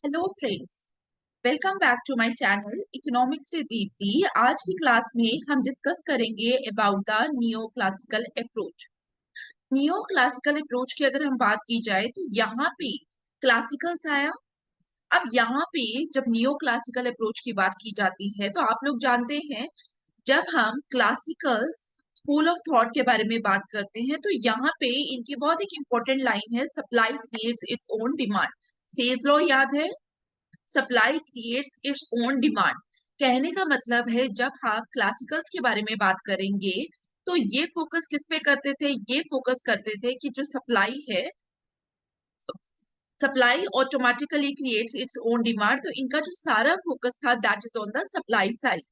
Hello friends, welcome back to my channel economics with Deepti. आज की class में हम डिस्कस करेंगे about the neo classical approach. Neo classical approach की अगर हम बात की जाए तो यहाँ पे क्लासिकल्स आया। अब यहाँ पे जब नियो क्लासिकल अप्रोच की बात की जाती है तो आप लोग जानते हैं, जब हम क्लासिकल्स स्कूल ऑफ थॉट के बारे में बात करते हैं तो यहाँ पे इनकी बहुत एक इंपॉर्टेंट लाइन है, supply creates its own demand. Says law याद है, supply creates its own demand. कहने का मतलब है जब आप क्लासिकल्स के बारे में बात करेंगे तो ये फोकस किस पे करते थे, ये फोकस करते थे कि जो सप्लाई है, supply automatically creates its own demand. तो इनका जो सारा फोकस था that is on the supply side.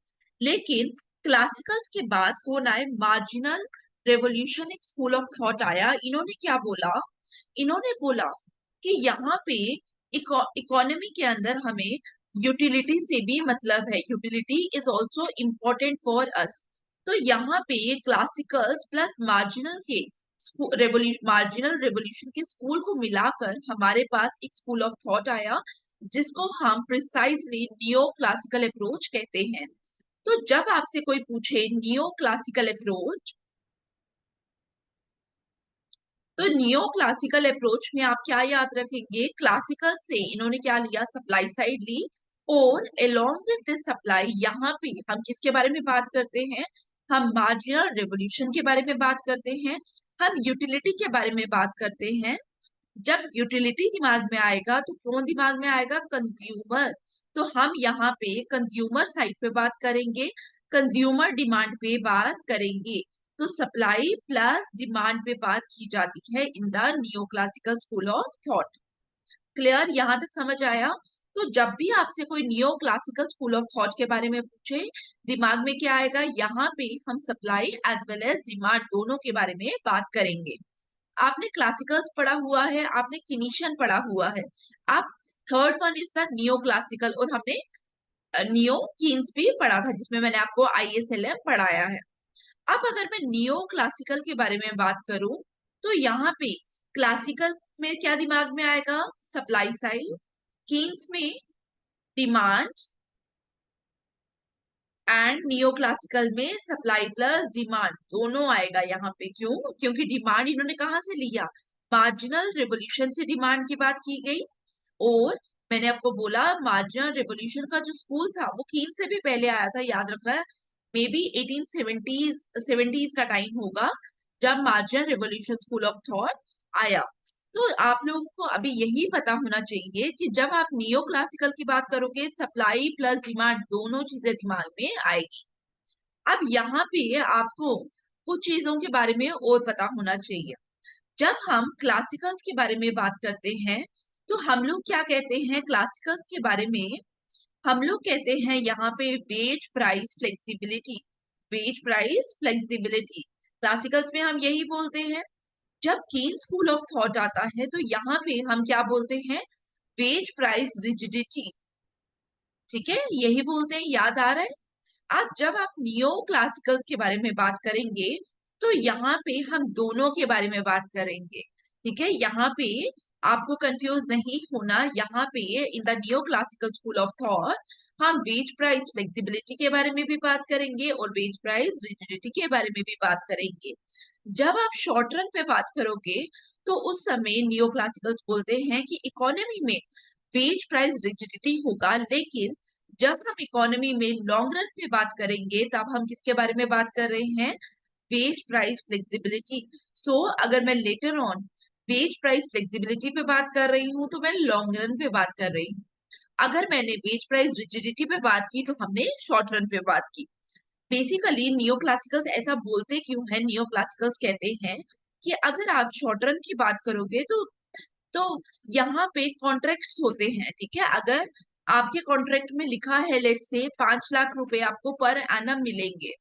लेकिन क्लासिकल्स के बाद कौन आए, मार्जिनल रेवोल्यूशन, एक स्कूल ऑफ थॉट आया। इन्होंने क्या बोला, इन्होंने बोला कि यहाँ पे इकोनॉमी के अंदर हमें यूटिलिटी से भी मतलब है, utility is also important for us. तो यहाँ पे क्लासिकल्स प्लस मार्जिनल के मार्जिनल रेवोल्यूशन के स्कूल को मिलाकर हमारे पास एक स्कूल ऑफ थॉट आया जिसको हम प्रिसाइजली नियो क्लासिकल अप्रोच कहते हैं। तो जब आपसे कोई पूछे नियो क्लासिकल अप्रोच, तो नियो क्लासिकल अप्रोच में आप क्या याद रखेंगे, क्लासिकल से इन्होंने क्या लिया, सप्लाई साइड ली। और अलोंग विद दिस सप्लाई यहाँ पे हम किसके बारे में बात करते हैं, हम मार्जिनल रेवोल्यूशन के बारे में बात करते हैं, हम यूटिलिटी के बारे में बात करते हैं। जब यूटिलिटी दिमाग में आएगा तो कौन दिमाग में आएगा, कंज्यूमर। तो हम यहाँ पे कंज्यूमर साइड पे बात करेंगे, कंज्यूमर डिमांड पे बात करेंगे। तो सप्लाई प्लस डिमांड पे बात की जाती है in the neo classical school of thought. Clear, यहाँ तक समझ आया। तो जब भी आपसे कोई neo classical school of thought के बारे में पूछे, दिमाग में क्या आएगा, यहाँ पे हम supply as well as demand दोनों के बारे में बात करेंगे। आपने क्लासिकल्स पढ़ा हुआ है, आपने किनीशियन पढ़ा हुआ है, आप third one is the neo classical, और हमने नियो कीन्स भी पढ़ा था जिसमें मैंने आपको आईएसएलएम पढ़ाया है। अब अगर मैं नियो क्लासिकल के बारे में बात करूं तो यहाँ पे क्लासिकल में क्या दिमाग में आएगा, सप्लाई साइड, कीन्स में डिमांड, एंड नियो क्लासिकल में सप्लाई प्लस डिमांड दोनों आएगा यहाँ पे। क्यों, क्योंकि डिमांड इन्होंने कहाँ से लिया, मार्जिनल रेवोल्यूशन से डिमांड की बात की गई। और मैंने आपको बोला मार्जिनल रेवोल्यूशन का जो स्कूल था वो कीन से भी पहले आया था, याद रखना है। मे बी 1870s का टाइम होगा जब marginal revolution school of thought आया। तो आप लोगों को अभी यही पता होना चाहिए कि जब आप नियो क्लासिकल की बात करोगे सप्लाई प्लस डिमांड दोनों चीजें दिमाग में आएगी। अब यहाँ पे आपको कुछ चीजों के बारे में और पता होना चाहिए। जब हम क्लासिकल्स के बारे में बात करते हैं तो हम लोग क्या कहते हैं, क्लासिकल्स के बारे में हम लोग कहते हैं यहाँ पे wage price flexibility, wage price flexibility classicals में हम यही बोलते हैं। जब कीन स्कूल ऑफ थॉट आता है तो यहाँ पे हम क्या बोलते हैं, वेज प्राइस रिजिडिटी। ठीक है, यही बोलते हैं, याद आ रहा है। अब जब आप नियो क्लासिकल्स के बारे में बात करेंगे तो यहाँ पे हम दोनों के बारे में बात करेंगे। ठीक है, यहाँ पे आपको कंफ्यूज नहीं होना, यहाँ पे in the neo classical school of thought हम वेज प्राइस फ्लेक्सिबिलिटी के बारे में भी बात करेंगे और वेज प्राइस रिजिडिटी के बारे में भी बात करेंगे। जब आप शॉर्ट रन पे बात करोगे तो उस समय नियो क्लासिकल्स बोलते हैं कि इकोनॉमी में वेज प्राइस रिजिडिटी होगा, लेकिन जब हम इकोनॉमी में लॉन्ग रन पे बात करेंगे तब हम किसके बारे में बात कर रहे हैं, वेज प्राइस फ्लेक्सिबिलिटी। सो अगर मैं later on wage price flexibility पे बात कर रही हूँ तो मैं लॉन्ग रन पे बात कर रही हूँ। अगर मैंने वेज प्राइस रिजिडिटी पे बात की तो हमने शॉर्ट रन पे बात की। बेसिकली नियो क्लासिकल्स ऐसा बोलते क्यों है, नियो क्लासिकल्स कहते हैं कि अगर आप शॉर्ट रन की बात करोगे तो यहाँ पे कॉन्ट्रैक्ट्स होते हैं। ठीक है, अगर आपके कॉन्ट्रैक्ट में लिखा है लेट से 5 लाख रुपए आपको पर एनम मिलेंगे,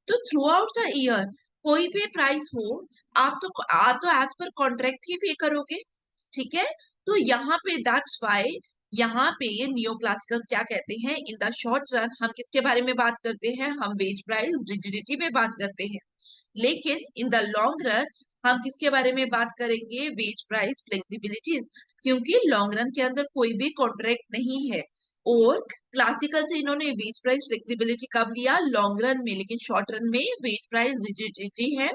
तो थ्रू आउट द ईयर कोई भी प्राइस हो आप तो एज पर कॉन्ट्रैक्ट ही पे करोगे। ठीक है, तो यहाँ पे दैट्स वाई यहाँ पे नियो क्लासिकल्स क्या कहते हैं, इन द शॉर्ट रन हम किसके बारे में बात करते हैं, हम वेज प्राइस रिजिडिटी पे बात करते हैं। लेकिन इन द लॉन्ग रन हम किसके बारे में बात करेंगे, वेज प्राइस फ्लेक्सिबिलिटी। क्योंकि लॉन्ग रन के अंदर कोई भी कॉन्ट्रैक्ट नहीं है। और क्लासिकल से इन्होंने वेज प्राइस फ्लेक्सिबिलिटी कब लिया? लॉन्ग रन में, लेकिन शॉर्ट रन में वेज प्राइस रिजिडिटी है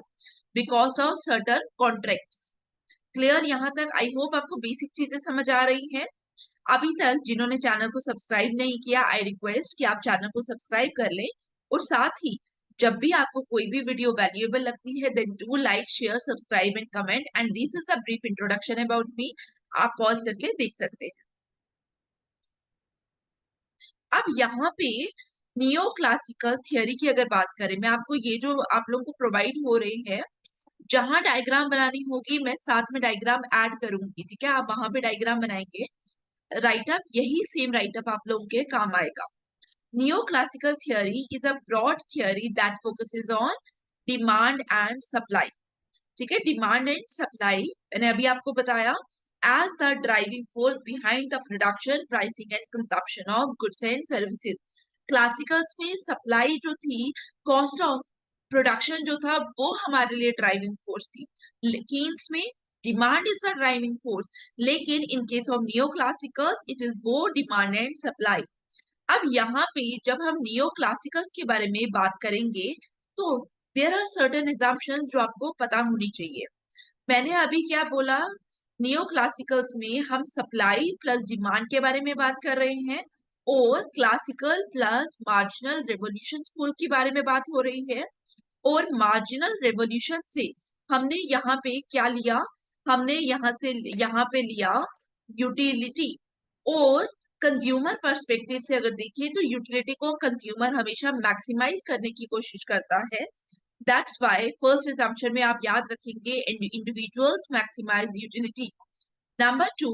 because of certain contracts. Clear यहाँ तक? आई होप आपको बेसिक चीजें समझ आ रही हैं। अभी तक जिन्होंने चैनल को सब्सक्राइब नहीं किया, आई रिक्वेस्ट कि आप चैनल को सब्सक्राइब कर लें, और साथ ही जब भी आपको कोई भी वीडियो वैल्यूएबल लगती है then do like, share, subscribe and comment. And this is a brief introduction about me. आप पॉज करके देख सकते हैं। अब यहाँ पे नियो क्लासिकल थियोरी की अगर बात करें, मैं आपको ये जो आप लोगों को प्रोवाइड हो रही है, जहां डायग्राम बनानी होगी मैं साथ में डायग्राम ऐड करूंगी, ठीक है? आप वहां पे डायग्राम बनाएंगे, राइटअप यही सेम राइटअप आप लोगों के काम आएगा। Neoclassical theory is a broad theory that focuses on demand and supply. ठीक है? डिमांड एंड सप्लाई मैंने अभी आपको बताया as the driving force behind the production, pricing and consumption of goods and services. Classicals में सप्लाई जो थी, cost of production जो था, वो हमारे लिए ड्राइविंग फोर्स थी। कीन्स में demand is the driving force, लेकिन in case of neo classicals it is both demand and supply. अब यहाँ पे जब हम नियो क्लासिकल्स के बारे में बात करेंगे तो देयर आर सर्टेन एग्जाम्पशन जो आपको पता होनी चाहिए। मैंने अभी क्या बोला? नियो क्लासिकल्स में हम सप्लाई प्लस डिमांड के बारे में बात कर रहे हैं, और classical plus marginal revolution school के बारे में बात हो रही है। और मार्जिनल रेवोल्यूशन से हमने यहाँ पे क्या लिया? हमने यहाँ पे लिया यूटिलिटी। और कंज्यूमर पर्सपेक्टिव से अगर देखिए तो यूटिलिटी को कंज्यूमर हमेशा मैक्सिमाइज करने की कोशिश करता है। दैट्स व्हाई फर्स्ट assumption में आप याद रखेंगे individuals maximise utility. Number 2,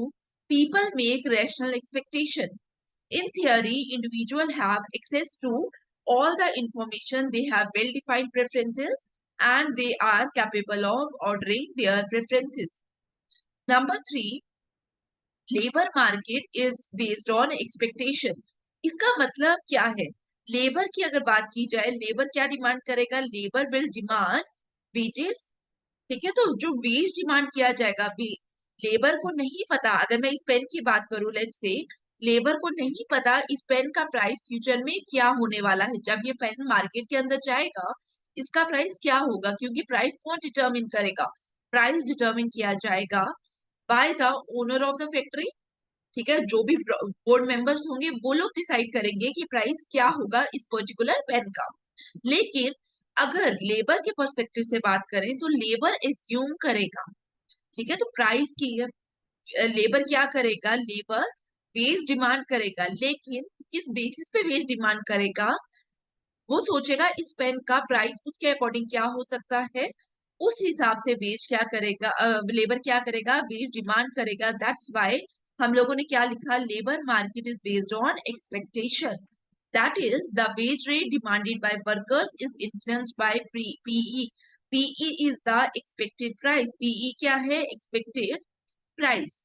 people make rational expectation. In theory, individuals have access to all the information, they have well-defined preferences, and they are capable of ordering their preferences. Number 3, labour market is based on expectation. इसका मतलब क्या है? Labour की अगर बात की जाए, labour क्या डिमांड करेगा? लेबर विल डिमांड वेजेस, ठीक है? तो जो वेज डिमांड किया जाएगा, लेबर को नहीं पता, अगर मैं इस पेन की बात करूं, लेट्स से लेबर को नहीं पता इस पेन का प्राइस फ्यूचर में क्या होने वाला है। जब ये पेन मार्केट के अंदर जाएगा इसका प्राइस क्या होगा? क्योंकि प्राइस कौन डिटरमिन करेगा? प्राइस डिटरमिन किया जाएगा by the owner of the factory, ठीक है? जो भी बोर्ड मेंबर्स होंगे वो लोग डिसाइड करेंगे कि प्राइस क्या होगा इस पर्टिकुलर पेन का। लेकिन अगर लेबर के पर्सपेक्टिव से बात करें तो लेबर एज्यूम करेगा, ठीक है? तो प्राइस की लेबर क्या करेगा? लेबर वेज डिमांड करेगा, लेकिन किस बेसिस पे वेज डिमांड करेगा? वो सोचेगा इस पेन का प्राइस उसके अकॉर्डिंग क्या हो सकता है, उस हिसाब से वेज क्या करेगा, लेबर क्या करेगा? वेज डिमांड करेगा। दैट्स व्हाई हम लोगों ने क्या लिखा? Labour market is based on expectation, that is the wage rate demanded by workers is influenced by PE. PE is the expected price. PE क्या है? Expected price.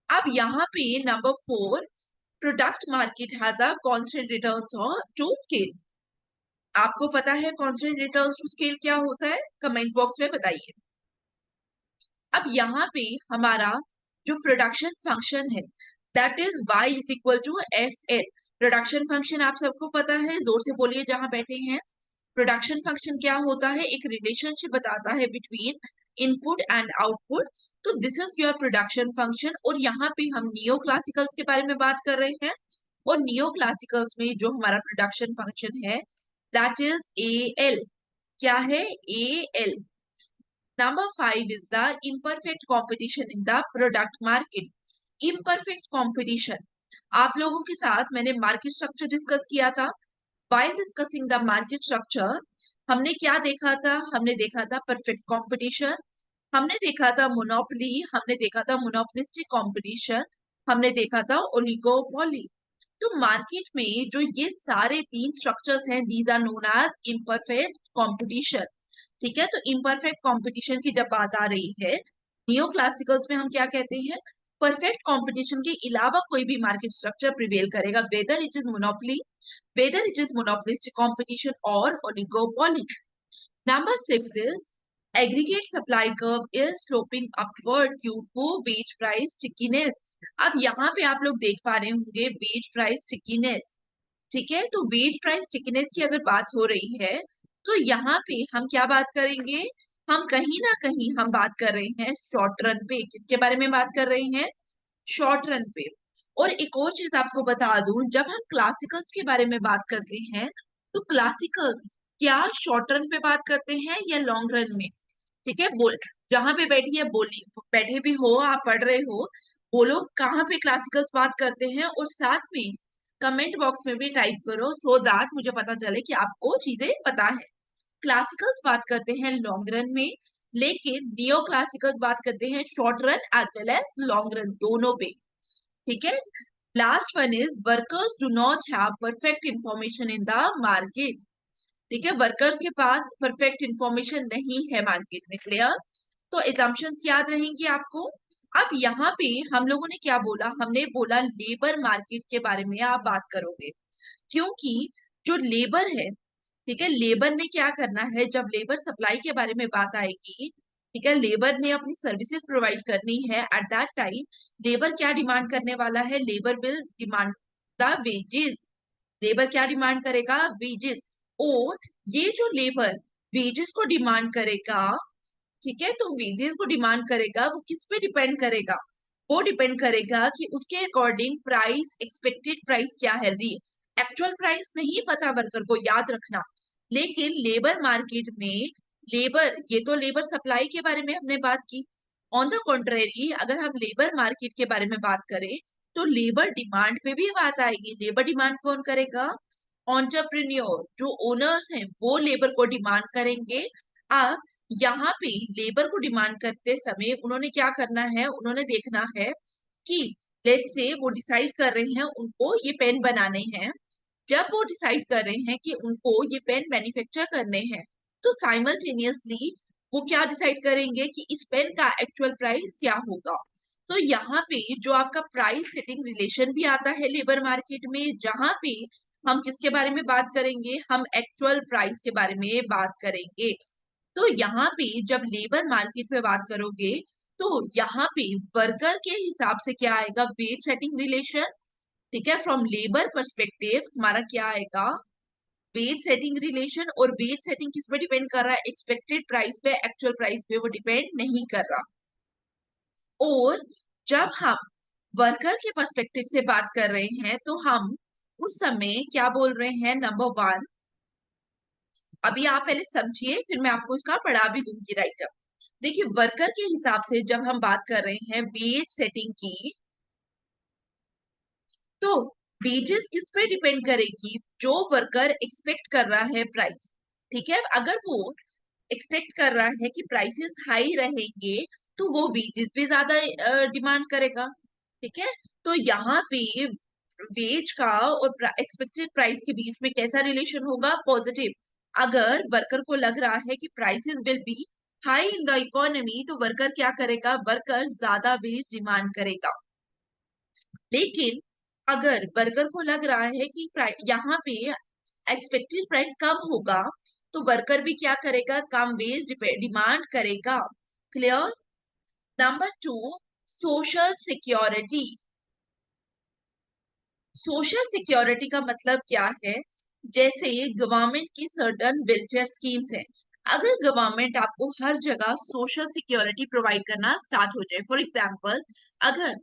अब यहाँ पे number 4, product market has a constant returns to scale. आपको पता है constant returns to scale क्या होता है? कमेंट बॉक्स में बताइए। अब यहाँ पे हमारा जो प्रोडक्शन फंक्शन है that is y is equal to F L. Production function आप सबको पता है, जोर से बोलिए जहां बैठे हैं। प्रोडक्शन फंक्शन क्या होता है? एक रिलेशनशिप बताता है बिटवीन इनपुट एंड आउटपुट। तो this is your production function. और यहाँ पे हम नियो क्लासिकल्स के बारे में बात कर रहे हैं, और नियो क्लासिकल्स में जो हमारा प्रोडक्शन फंक्शन है दैट इज ए एल। क्या है? A L. Number 5 is the imperfect competition in the product market. Imperfect competition. आप लोगों के साथ मैंने मार्केट स्ट्रक्चर डिस्कस किया था। While discussing the market structure, हमने क्या देखा था? हमने देखा था परफेक्ट कंपटीशन, हमने देखा था मोनोपोली, हमने देखा था मोनोपोलिस्टिक कंपटीशन, हमने देखा था ओलिगोपोली। तो मार्केट में जो ये सारे 3 स्ट्रक्चर्स हैं, these are known as imperfect competition, ठीक है? तो इम्परफेक्ट कंपटीशन की जब बात आ रही है, नियो क्लासिकल्स में हम क्या कहते हैं? परफेक्ट कंपटीशन के अलावा कोई भी मार्केट स्ट्रक्चर प्रिवेल करेगा, whether it is monopoly, whether it is monopolistic competition और oligopoly. Number 6 is aggregate supply curve is sloping upward due to wage price stickiness. अब यहाँ पे आप लोग देख पा रहे होंगे वेज प्राइस स्टिकीनेस, ठीक है। तो वेज प्राइस स्टिकीनेस की अगर बात हो रही है तो यहाँ पे हम क्या बात करेंगे, हम कहीं ना कहीं हम बात कर रहे हैं शॉर्ट रन पे। किसके बारे में बात कर रहे हैं, शॉर्ट रन पे। और एक और चीज आपको बता दूं, जब हम क्लासिकल्स के बारे में बात करते हैं तो क्लासिकल्स क्या शॉर्ट रन पे बात करते हैं या लॉन्ग रन में, ठीक है। बोल, जहां पे बैठी है बोली, बैठे भी हो आप पढ़ रहे हो, बोलो कहाँ पे क्लासिकल्स बात करते हैं, और साथ में कमेंट बॉक्स में भी टाइप करो सो दैट मुझे पता चले कि आपको चीजें पता है। क्लासिकल्स बात करते हैं लॉन्ग रन में, लेकिन नियो क्लासिकल्स बात करते हैं short run as well as long run, दोनों पे, ठीक है। Last one is workers do not have perfect information in the market, ठीक है। वर्कर्स के पास परफेक्ट इंफॉर्मेशन नहीं है मार्केट में, क्लियर। तो एजम्पशंस याद रहेंगे आपको। अब यहाँ पे हम लोगों ने क्या बोला, हमने बोला लेबर मार्केट के बारे में आप बात करोगे, क्योंकि जो लेबर है, ठीक है, लेबर ने क्या करना है, जब लेबर सप्लाई के बारे में बात आएगी, ठीक है, लेबर ने अपनी सर्विसेज प्रोवाइड करनी है, एट दैट टाइम लेबर क्या डिमांड करने वाला है, labour will demand the wages. Labour क्या डिमांड करेगा, वेजेस। और ये जो लेबर वेजेस को डिमांड करेगा, ठीक है, तो वेजेस को डिमांड करेगा, वो किस पे डिपेंड करेगा, वो डिपेंड करेगा कि उसके अकॉर्डिंग प्राइस, एक्सपेक्टेड प्राइस क्या है, री एक्चुअल प्राइस नहीं पता वर्कर को, याद रखना। लेकिन लेबर मार्केट में, लेबर, ये तो लेबर सप्लाई के बारे में हमने बात की। ऑन द कॉन्ट्रेरी अगर हम लेबर मार्केट के बारे में बात करें तो लेबर डिमांड पे भी बात आएगी। लेबर डिमांड कौन करेगा, एंटरप्रेन्योर, जो ओनर्स हैं वो लेबर को डिमांड करेंगे। अब यहाँ पे लेबर को डिमांड करते समय उन्होंने क्या करना है, उन्होंने देखना है कि लेट्स से वो डिसाइड कर रहे हैं उनको ये पेन बनाने हैं। जब वो डिसाइड कर रहे हैं कि उनको ये पेन मैन्युफैक्चर करने हैं, तो साइमल्टेनियसली वो क्या डिसाइड करेंगे कि इस पेन का एक्चुअल प्राइस क्या होगा। तो यहाँ पे जो आपका प्राइस सेटिंग रिलेशन भी आता है लेबर मार्केट में, जहां पे हम किसके बारे में बात करेंगे, हम एक्चुअल प्राइस के बारे में बात करेंगे। तो यहाँ पे जब लेबर मार्केट पे बात करोगे तो यहाँ पे वर्कर के हिसाब से क्या आएगा, वेज सेटिंग रिलेशन, ठीक है। फ्रॉम लेबर पर्सपेक्टिव हमारा क्या आएगा, वेज सेटिंग रिलेशन। और वेज सेटिंग किस पे डिपेंड कर रहा है, एक्सपेक्टेड प्राइस पे, एक्चुअल प्राइस पे वो डिपेंड नहीं कर रहा। और जब हम वर्कर के पर्सपेक्टिव से बात कर रहे हैं तो हम उस समय क्या बोल रहे हैं, नंबर वन, अभी आप पहले समझिए फिर मैं आपको इसका पढ़ा भी दूंगी राइटर। देखिए वर्कर के हिसाब से जब हम बात कर रहे हैं वेज सेटिंग की, तो वेजेस किस पे डिपेंड करेगी, जो वर्कर एक्सपेक्ट कर रहा है प्राइस, ठीक है। अगर वो एक्सपेक्ट कर रहा है कि प्राइसेस हाई रहेंगे तो वो वेजेस भी ज्यादा डिमांड करेगा, ठीक है। तो यहाँ पे वेज का और एक्सपेक्टेड प्राइस के बीच में कैसा रिलेशन होगा, पॉजिटिव। अगर वर्कर को लग रहा है कि prices will be high in the economy तो वर्कर क्या करेगा, वर्कर ज्यादा वेज डिमांड करेगा। लेकिन अगर वर्कर को लग रहा है कि यहाँ पे एक्सपेक्टेड प्राइस कम होगा तो वर्कर भी क्या करेगा, कम वेज डिमांड करेगा, clear. Number two, social security. Social security का मतलब क्या है, जैसे गवर्नमेंट की सर्टन वेलफेयर स्कीम्स हैं, अगर गवर्नमेंट आपको हर जगह सोशल सिक्योरिटी प्रोवाइड करना स्टार्ट हो जाए, फॉर एग्जांपल अगर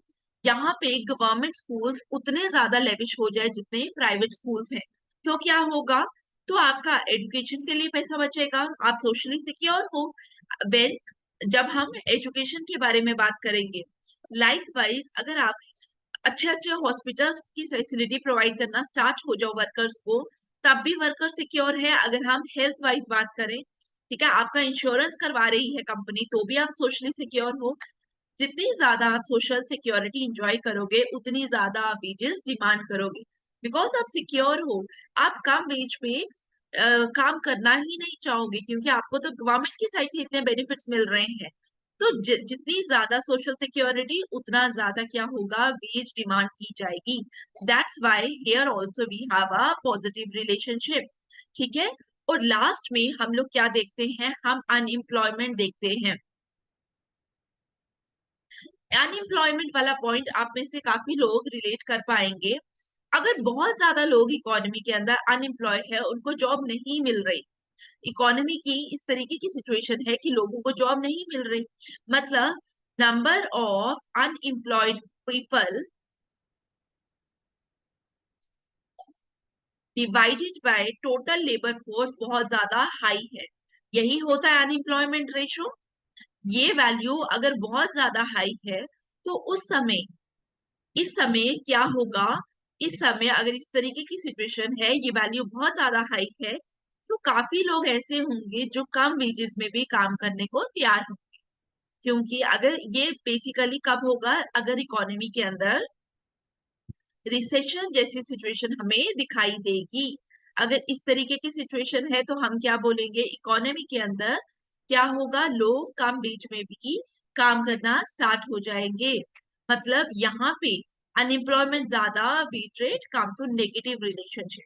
यहाँ पे गवर्नमेंट स्कूल्स उतने ज्यादा लेविश हो जाए जितने प्राइवेट स्कूल्स हैं, तो क्या होगा, तो आपका एजुकेशन के लिए पैसा बचेगा, आप सोशली सिक्योर हो। वेल, जब हम एजुकेशन के बारे में बात करेंगे, लाइक वाइज अगर आप अच्छे अच्छे हॉस्पिटल्स की फैसिलिटी प्रोवाइड करना स्टार्ट हो जाओ वर्कर्स को, तब भी वर्कर सिक्योर है। अगर हम हेल्थ वाइज बात करें, ठीक है, आपका इंश्योरेंस करवा रही है कंपनी तो भी आप सोशली सिक्योर हो। जितनी ज्यादा आप सोशल सिक्योरिटी इंजॉय करोगे उतनी ज्यादा आप वेजेस डिमांड करोगे, बिकॉज आप सिक्योर हो। आप कम वेज पे काम करना ही नहीं चाहोगे क्योंकि आपको तो गवर्नमेंट की साइड से इतने बेनिफिट्स मिल रहे हैं। तो जितनी ज्यादा सोशल सिक्योरिटी उतना ज्यादा क्या होगा, वेज डिमांड की जाएगी। That's why here also we have a positive relationship, ठीक है। और लास्ट में हम लोग क्या देखते हैं, हम अनएम्प्लॉयमेंट देखते हैं। अनएम्प्लॉयमेंट वाला पॉइंट आप में से काफी लोग रिलेट कर पाएंगे। अगर बहुत ज्यादा लोग इकोनॉमी के अंदर अनएम्प्लॉय है, उनको जॉब नहीं मिल रही, इकोनॉमी की इस तरीके की सिचुएशन है कि लोगों को जॉब नहीं मिल रही, मतलब number of unemployed people divided by total labour force बहुत ज्यादा हाई है, यही होता है अनएम्प्लॉयमेंट रेशो। ये वैल्यू अगर बहुत ज्यादा हाई है तो उस समय, इस समय क्या होगा, इस समय अगर इस तरीके की सिचुएशन है, ये वैल्यू बहुत ज्यादा हाई है, तो काफी लोग ऐसे होंगे जो कम वेजेस में भी काम करने को तैयार होंगे। क्योंकि अगर ये बेसिकली कब होगा, अगर इकोनॉमी के अंदर रिसेशन जैसी सिचुएशन हमें दिखाई देगी। अगर इस तरीके की सिचुएशन है तो हम क्या बोलेंगे, इकोनॉमी के अंदर क्या होगा, लोग कम वेज में भी काम करना स्टार्ट हो जाएंगे। मतलब यहाँ पे अनएम्प्लॉयमेंट ज्यादा, वेज रेट कम, तो नेगेटिव रिलेशनशिप।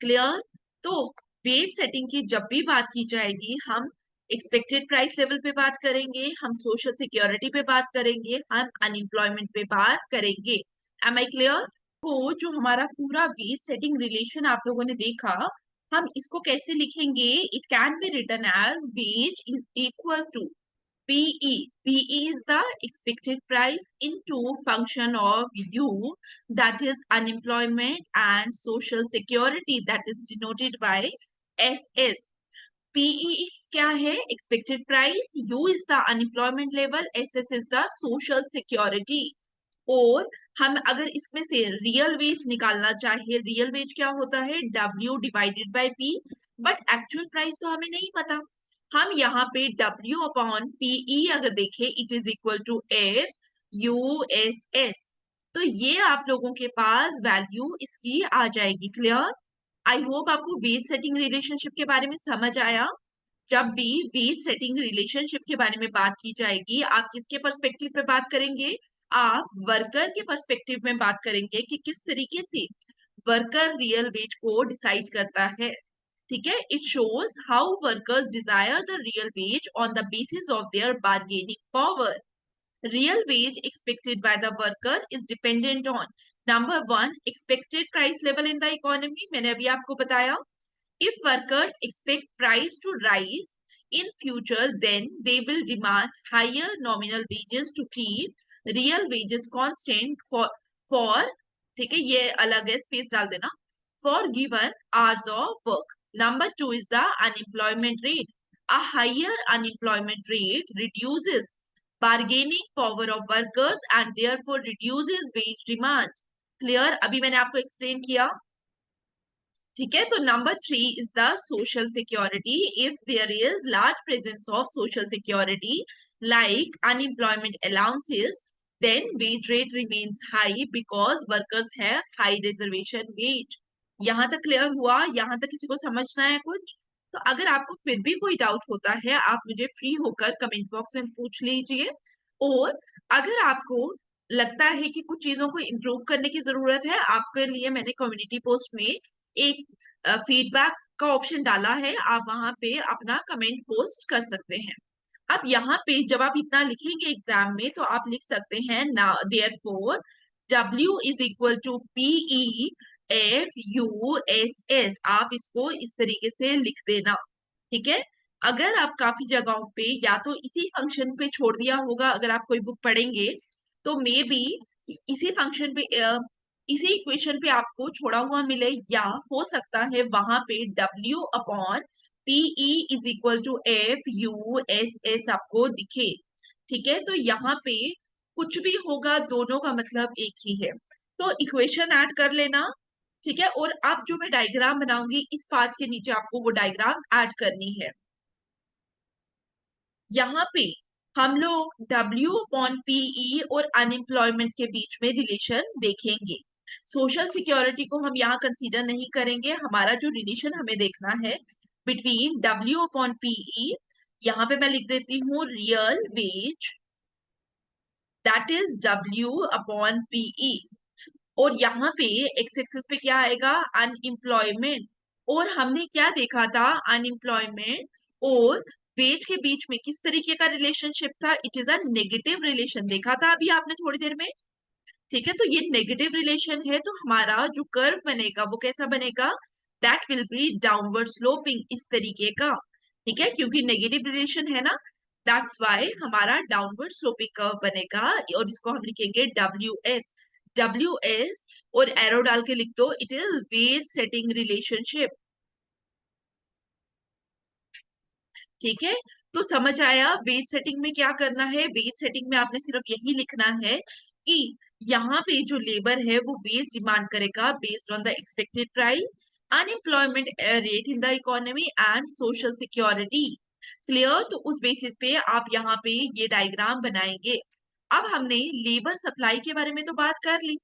क्लियर? तो वेज सेटिंग की जब भी बात की जाएगी, हम एक्सपेक्टेड प्राइस लेवल पे बात करेंगे, हम सोशल सिक्योरिटी पे बात करेंगे, हम अनएम्प्लॉयमेंट पे बात करेंगे। Am I clear? तो जो हमारा पूरा वेज सेटिंग रिलेशन आप लोगों ने देखा, हम इसको कैसे लिखेंगे, it can be written as wage is equal to PE. PE is the expected price into function of U, that is unemployment, and social security, that is denoted by SS. PE क्या है, expected price, U is the unemployment level, SS is the social security। और हम अगर इसमें से real veg निकालना चाहे, real veg क्या होता है, W divided by P, but actual price तो हमें नहीं पता। हम यहाँ पे W अपॉन PE अगर देखें, it is equal to FUSS। तो ये आप लोगों के पास वैल्यू इसकी आ जाएगी। क्लियर? आई होप आपको वेज सेटिंग रिलेशनशिप के बारे में समझ आया। जब भी वेज सेटिंग रिलेशनशिप के बारे में बात की जाएगी, आप किसके पर्सपेक्टिव पे बात करेंगे, आप वर्कर के पर्सपेक्टिव में बात करेंगे कि किस तरीके से वर्कर रियल वेज को डिसाइड करता है। ठीक है? It shows how workers Dzire the real veg on the basis of their bargaining power. Real wage expected by the worker is dependent on number one, expected price level in the economy। मैंने अभी आपको बताया, if workers expect price to rise in future, then they will demand higher nominal wages to keep real wages constant for ठीक है, ये अलग है, space डाल देना, for given hours of work। Number two is the unemployment rate। A higher unemployment rate reduces bargaining power of workers and therefore reduces wage demand। Clear? अभी मैंने आपको एक्सप्लेन किया। ठीक है? तो number three is the social security. If there is large presence of social security like unemployment allowances, then wage rate remains high because workers have high reservation wage। यहां तक clear हुआ? यहां तक किसी को समझना है कुछ? तो अगर आपको फिर भी कोई डाउट होता है, आप मुझे फ्री होकर कमेंट बॉक्स में पूछ लीजिए। और अगर आपको लगता है कि कुछ चीजों को इम्प्रूव करने की जरूरत है, आपके लिए मैंने कम्युनिटी पोस्ट में एक फीडबैक का ऑप्शन डाला है, आप वहां पे अपना कमेंट पोस्ट कर सकते हैं। अब यहाँ पे जब आप इतना लिखेंगे एग्जाम में, तो आप लिख सकते हैं ना, therefore W is equal to PE FUSS। आप इसको इस तरीके से लिख देना। ठीक है? अगर आप काफी जगहों पे या तो इसी फंक्शन पे छोड़ दिया होगा, अगर आप कोई बुक पढ़ेंगे तो मे बी इसी फंक्शन पे इसी इक्वेशन पे आपको छोड़ा हुआ मिले, या हो सकता है वहां पे W upon PE is equal to FUSS आपको दिखे। ठीक है? तो यहाँ पे कुछ भी होगा, दोनों का मतलब एक ही है, तो इक्वेशन ऐड कर लेना। ठीक है? और अब जो मैं डायग्राम बनाऊंगी, इस पार्ट के नीचे आपको वो डायग्राम ऐड करनी है। यहाँ पे हम लोग W अपॉन PE और अनएम्प्लॉयमेंट के बीच में रिलेशन देखेंगे। सोशल सिक्योरिटी को हम यहाँ कंसीडर नहीं करेंगे। हमारा जो रिलेशन हमें देखना है बिटवीन W अपॉन PE, यहाँ पे मैं लिख देती हूँ real veg, that is W upon PE। और यहाँ पे एक्स एक्सिस पे क्या आएगा, अनएम्प्लॉयमेंट, और हमने क्या देखा था, अनएम्प्लॉयमेंट और वेज के बीच में किस तरीके का रिलेशनशिप था, it is a negative relation, देखा था अभी आपने थोड़ी देर में। ठीक है, तो ये नेगेटिव रिलेशन है, तो हमारा जो कर्व बनेगा वो कैसा बनेगा, that will be downward sloping, इस तरीके का। ठीक है, क्योंकि नेगेटिव रिलेशन है ना, दैट्स वाई हमारा डाउनवर्ड स्लोपिंग कर्व बनेगा, और इसको हम लिखेंगे डब्ल्यू एस। डब्ल्यू एस और एरो डाल के लिख दो, it is wage setting relationship. ठीक है, तो समझ आया वेज सेटिंग में क्या करना है। वेज सेटिंग में आपने सिर्फ यही लिखना है कि यहाँ पे जो लेबर है वो वेज डिमांड करेगा based on the expected price, unemployment rate in the economy and social security. Clear, तो उस बेसिस पे आप यहाँ पे ये डायग्राम बनाएंगे। अब हमने लेबर सप्लाई के बारे में तो बात कर ली,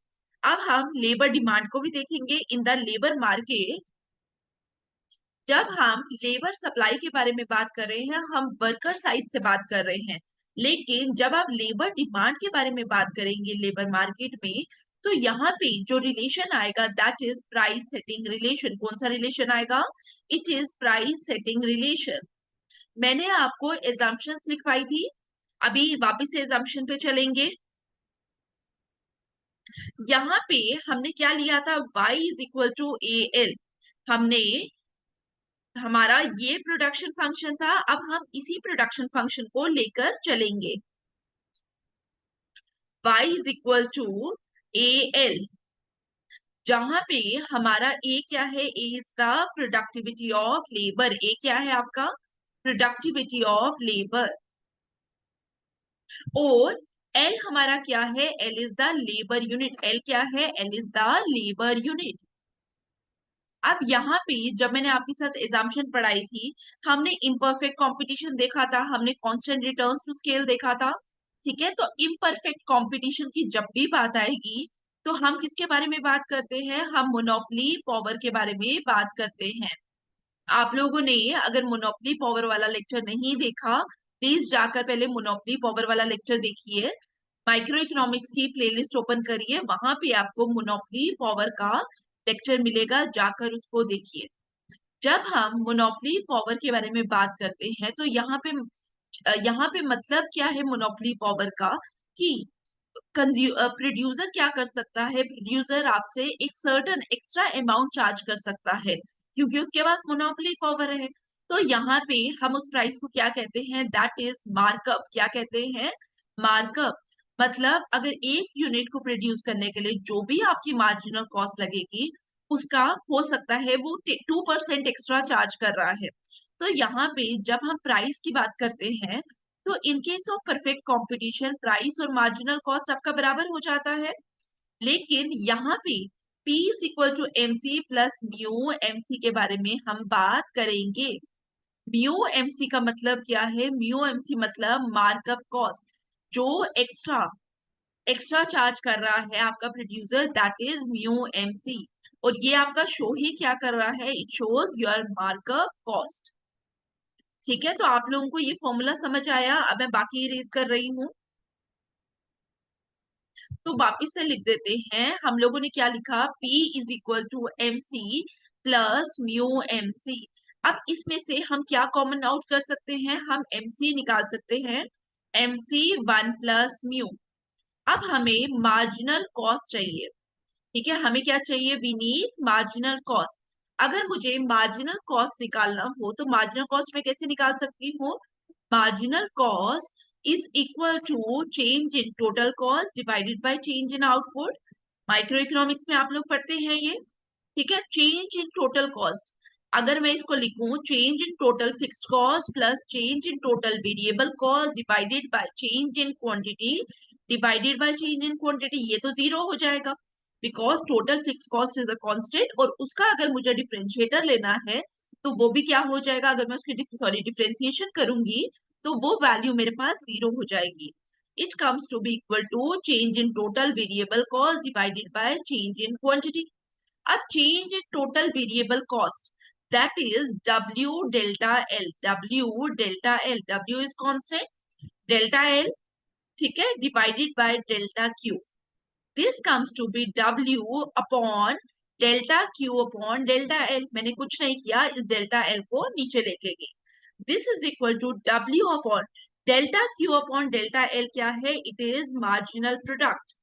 अब हम लेबर डिमांड को भी देखेंगे इन द लेबर मार्केट। जब हम लेबर सप्लाई के बारे में बात कर रहे हैं, हम वर्कर साइड से बात कर रहे हैं, लेकिन जब आप लेबर डिमांड के बारे में बात करेंगे लेबर मार्केट में, तो यहाँ पे जो रिलेशन आएगा that is price setting relation. कौन सा रिलेशन आएगा, it is price setting relation. मैंने आपको एजम्पशंस लिखवाई थी, अभी वापिस से एजम्पशन पे चलेंगे। यहाँ पे हमने क्या लिया था, y is equal to A L, हमने हमारा ये प्रोडक्शन फंक्शन था, अब हम इसी प्रोडक्शन फंक्शन को लेकर चलेंगे। y is equal to A L, जहां पे हमारा a क्या है, a is the productivity of labour. a क्या है आपका, प्रोडक्टिविटी ऑफ लेबर। और l हमारा क्या है, l is the labour unit. l क्या है, l is the labour unit. अब यहाँ पे जब मैंने आपके साथ एग्जाम्पशन पढ़ाई थी, हमने इम्परफेक्ट कंपटीशन देखा था, हमने कांस्टेंट रिटर्न्स टू स्केल देखा था। ठीक है, तो इम्परफेक्ट कंपटीशन की जब भी बात आएगी, तो हम किसके बारे में बात करते हैं, हम मोनोपोली पावर के बारे में बात करते हैं। आप लोगों ने अगर मोनोपोली पावर वाला लेक्चर नहीं देखा, प्लीज जाकर पहले मोनोपोली पावर वाला लेक्चर देखिए, माइक्रो इकोनॉमिक्स की प्लेलिस्ट ओपन करिए, वहां पे आपको मोनोपोली पावर का लेक्चर मिलेगा, जाकर उसको देखिए। जब हम मोनोपोली पावर के बारे में बात करते हैं, तो यहाँ पे मतलब क्या है मोनोपोली पावर का, कि प्रोड्यूसर क्या कर सकता है, प्रोड्यूसर आपसे एक सर्टेन एक्स्ट्रा अमाउंट चार्ज कर सकता है, क्योंकि उसके पास मोनोपोली पावर है। तो यहाँ पे हम उस प्राइस को क्या कहते हैं, दैट इज मार्कअप। क्या कहते हैं, मार्कअप। मतलब अगर एक यूनिट को प्रोड्यूस करने के लिए जो भी आपकी मार्जिनल कॉस्ट लगेगी, उसका हो सकता है वो 2% एक्स्ट्रा चार्ज कर रहा है। तो यहाँ पे जब हम प्राइस की बात करते हैं, तो in case of perfect competition price और मार्जिनल कॉस्ट आपका बराबर हो जाता है। लेकिन यहाँ पे P is equal to M C plus mu M C के बारे में हम बात करेंगे। म्यू एम सी का मतलब क्या है, म्यू एम सी मतलब मार्कअप कॉस्ट, जो एक्स्ट्रा एक्स्ट्रा चार्ज कर रहा है आपका producer, that is mu M C. और ये आपका शो ही क्या कर रहा है, it shows your markup cost. ठीक है, तो आप लोगों को ये फॉर्मूला समझ आया, अब मैं बाकी इरेज कर रही हूँ। तो वापिस से लिख देते हैं, हम लोगों ने क्या लिखा, P is equal to M C plus mu M C. अब इसमें से हम क्या कॉमन आउट कर सकते हैं, हम एम सी निकाल सकते हैं, एम सी 1 + म्यू। अब हमें मार्जिनल कॉस्ट चाहिए। ठीक है, हमें क्या चाहिए, वी नीड मार्जिनल कॉस्ट। अगर मुझे मार्जिनल कॉस्ट निकालना हो, तो मार्जिनल कॉस्ट मैं कैसे निकाल सकती हूँ, marginal cost is equal to change in total cost divided by change in output. Micro economics में आप लोग पढ़ते हैं ये। ठीक है, चेंज इन टोटल कॉस्ट, अगर मैं इसको लिखूं, change in total fixed cost plus change in total variable cost divided by change in quantity divided by change in quantity, ये तो जीरो हो जाएगा, because total fix cost is a constant, और उसका अगर मुझे डिफरेंशिएटर लेना है, तो वो भी क्या हो जाएगा, अगर मैं उसकी डिफरेंशिएशन करूंगी, तो वो वैल्यू मेरे पास जीरो हो जाएगी। It comes to be equal to change in total variable cost divided by change in quantity. अब change in total variable cost, that is W delta L। W delta L, W is constant, delta L, ठीक है, divided by delta Q। This comes to be W upon delta Q upon delta L, मैंने कुछ नहीं किया, इस delta L को नीचे लेके गई। This is equal to W upon delta Q upon delta L क्या है, it is marginal product,